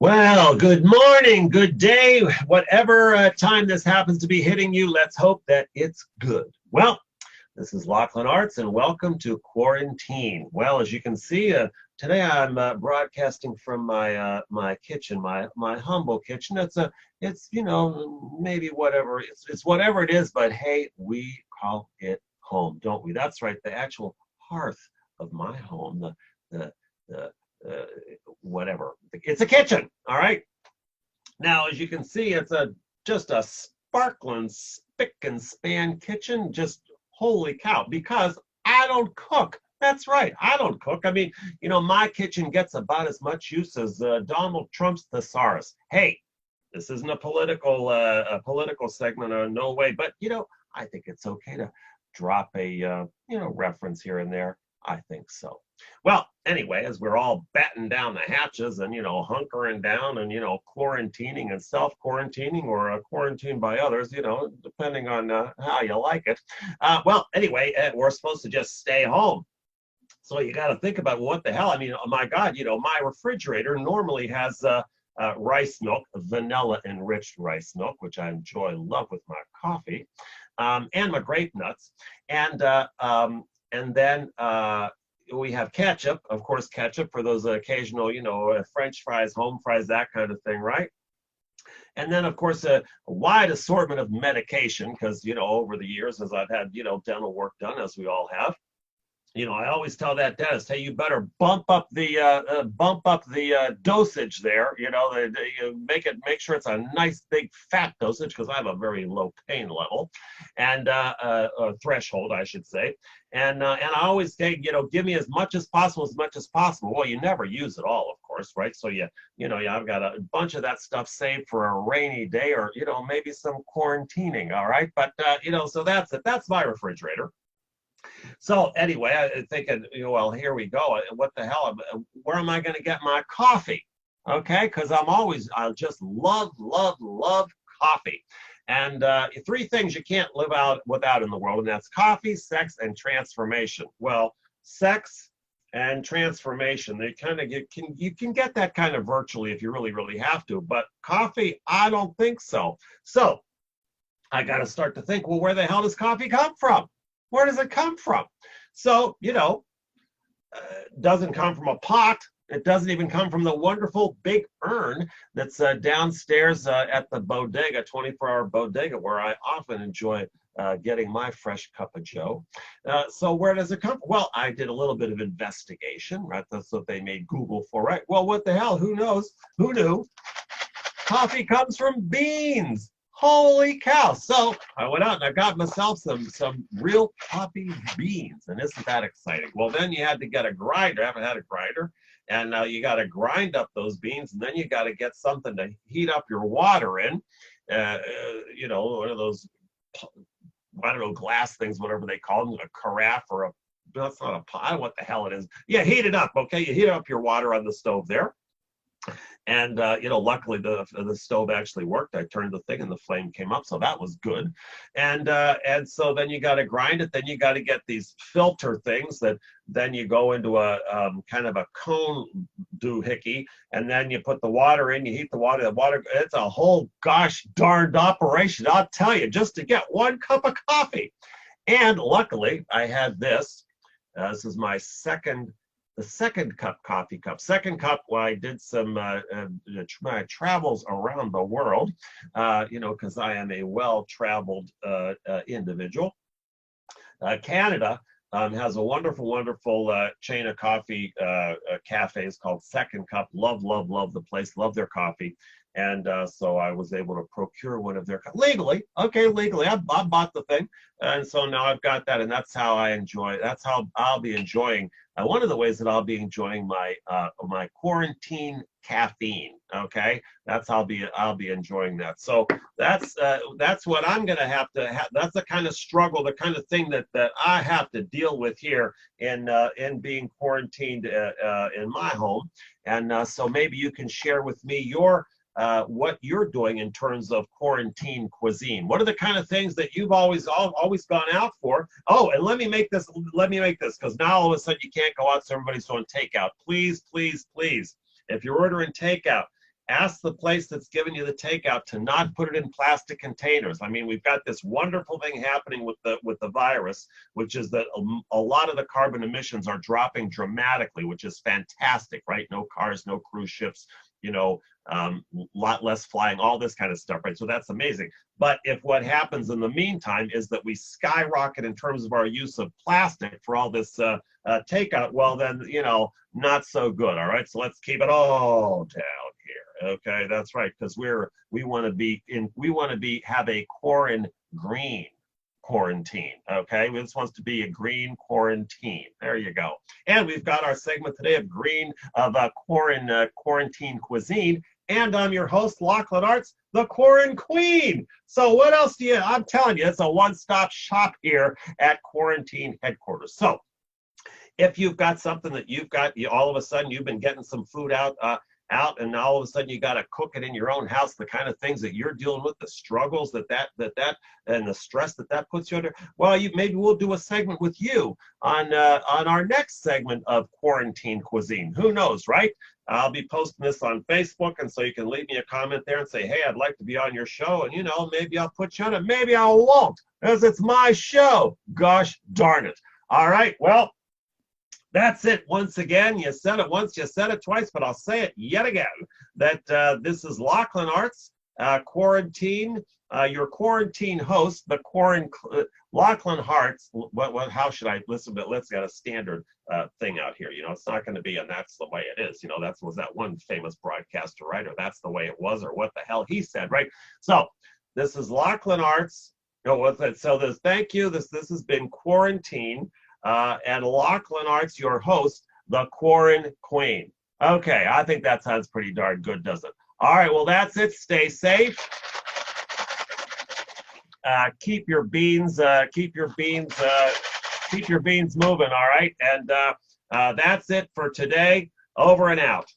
Well, good morning, good day, whatever time this happens to be hitting you. Let's hope that it's good. Well, this is Lachlan Arts, and welcome to Quarantine. Well, as you can see, today I'm broadcasting from my kitchen, my humble kitchen. It's maybe whatever it's whatever it is, but hey, we call it home, don't we? That's right, the actual hearth of my home, the uh, whatever. It's a kitchen, all right? Now, as you can see, it's just a sparkling spick and span kitchen. Just holy cow, because I don't cook. That's right, I don't cook. I mean, my kitchen gets about as much use as Donald Trump's thesaurus. Hey, this isn't a political segment, or no way, but I think it's okay to drop a reference here and there. I think so. Well, anyway, as we're all batting down the hatches and hunkering down and quarantining and self-quarantining or quarantined by others, depending on how you like it. Well, anyway, we're supposed to just stay home. So you got to think about what the hell. I mean, oh my God, my refrigerator normally has rice milk, vanilla enriched rice milk, which I love with my coffee, and my grape nuts, and then we have ketchup, of course, ketchup for those occasional, French fries, home fries, that kind of thing, right? And then, of course, a wide assortment of medication, because, over the years, as I've had, dental work done, as we all have, I always tell that dentist, hey, you better bump up the dosage there. Make sure it's a nice big fat dosage, because I have a very low pain level and threshold, I should say. And I always say, give me as much as possible, as much as possible. Well, you never use it all, of course, right? So I've got a bunch of that stuff saved for a rainy day, or maybe some quarantining. All right, but so that's it. That's my refrigerator. So anyway, I thinking, well, here we go. What the hell? Where am I going to get my coffee? Okay, because I just love, love, love coffee. And three things you can't live out without in the world, and that's coffee, sex, and transformation. Well, sex and transformation, they kind of you can get that kind of virtually if you really, really have to. But coffee, I don't think so. So I got to start to think, well, where the hell does coffee come from? Where does it come from? So, doesn't come from a pot. It doesn't even come from the wonderful big urn that's downstairs at the bodega, 24-hour bodega, where I often enjoy getting my fresh cup of joe. So where does it come from? Well, I did a little bit of investigation, right? That's what they made Google for, right? Well, what the hell? Who knows? Who knew? Coffee comes from beans. Holy cow. So I went out and I got myself some real coffee beans. And isn't that exciting? Well, then you had to get a grinder. I haven't had a grinder. And now you got to grind up those beans. And then you got to get something to heat up your water in. One of those, I don't know, glass things, whatever they call them, a carafe or a, that's not a pot, I don't know what the hell it is. Yeah, heat it up, okay? You heat up your water on the stove there. And luckily the stove actually worked. I turned the thing and the flame came up, so that was good. And so then you got to grind it. Then you got to get these filter things that then you go into a kind of a cone doohickey, and then you put the water in. You heat the water. The water. It's a whole gosh darned operation, I'll tell you, just to get one cup of coffee. And luckily, I had this. This is my the second coffee cup. Second cup, well, I did some my travels around the world, because I am a well-traveled individual. Canada has a wonderful, wonderful chain of coffee cafes called Second Cup. Love, love, love the place. Love their coffee. And so I was able to procure one of their legally. Okay, legally, I bought the thing, and so now I've got that, and that's how I enjoy. That's how I'll be enjoying. One of the ways that I'll be enjoying my quarantine caffeine. Okay, that's how I'll be enjoying that. So that's what I'm gonna have to have. That's the kind of struggle, the kind of thing that I have to deal with here in being quarantined in my home. And so maybe you can share with me your what you're doing in terms of quarantine cuisine. What are the kind of things that you've always gone out for? Oh, and let me make this, because now all of a sudden you can't go out, so everybody's doing takeout. Please, please, please, if you're ordering takeout, ask the place that's giving you the takeout to not put it in plastic containers. I mean, we've got this wonderful thing happening with the virus, which is that a lot of the carbon emissions are dropping dramatically, which is fantastic, right? No cars, no cruise ships, you know, lot less flying, all this kind of stuff, right? So that's amazing. But if what happens in the meantime is that we skyrocket in terms of our use of plastic for all this takeout, well then, you know, not so good. All right, so let's keep it all down here. Okay, that's right, because we want to have a green quarantine. Okay, this wants to be a green quarantine. There you go. And we've got our segment today of quarantine cuisine. And I'm your host, Lachlan Arts, the Quaran-Queen. So what else I'm telling you, it's a one-stop shop here at Quarantine headquarters. So if you've got something that all of a sudden you've been getting some food out, and now all of a sudden you got to cook it in your own house, the kind of things that you're dealing with, the struggles that and the stress that puts you under, well, maybe we'll do a segment with you on our next segment of Quarantine Cuisine. Who knows, right? I'll be posting this on Facebook, and so you can leave me a comment there and say, hey, I'd like to be on your show, and, you know, maybe I'll put you on it, maybe I won't, because it's my show. Gosh darn it. All right, well, that's it. Once again, you said it once, you said it twice, but I'll say it yet again, that this is Lachlan Arts, Quarantine, your quarantine host, the Lachlan Arts. How should I listen to it? Let's get a standard thing out here. You know, it's not going to be, and that's the way it is. You know, was that one famous broadcaster, right? Or that's the way it was, or what the hell he said, right? So this is Lachlan Arts. You know, what's it? So thank you. This has been Quarantine. And Lachlan Arts, your host, the Quaran-Queen. Okay, I think that sounds pretty darn good, doesn't it? All right, well, that's it. Stay safe. Keep your beans moving. All right, and that's it for today. Over and out.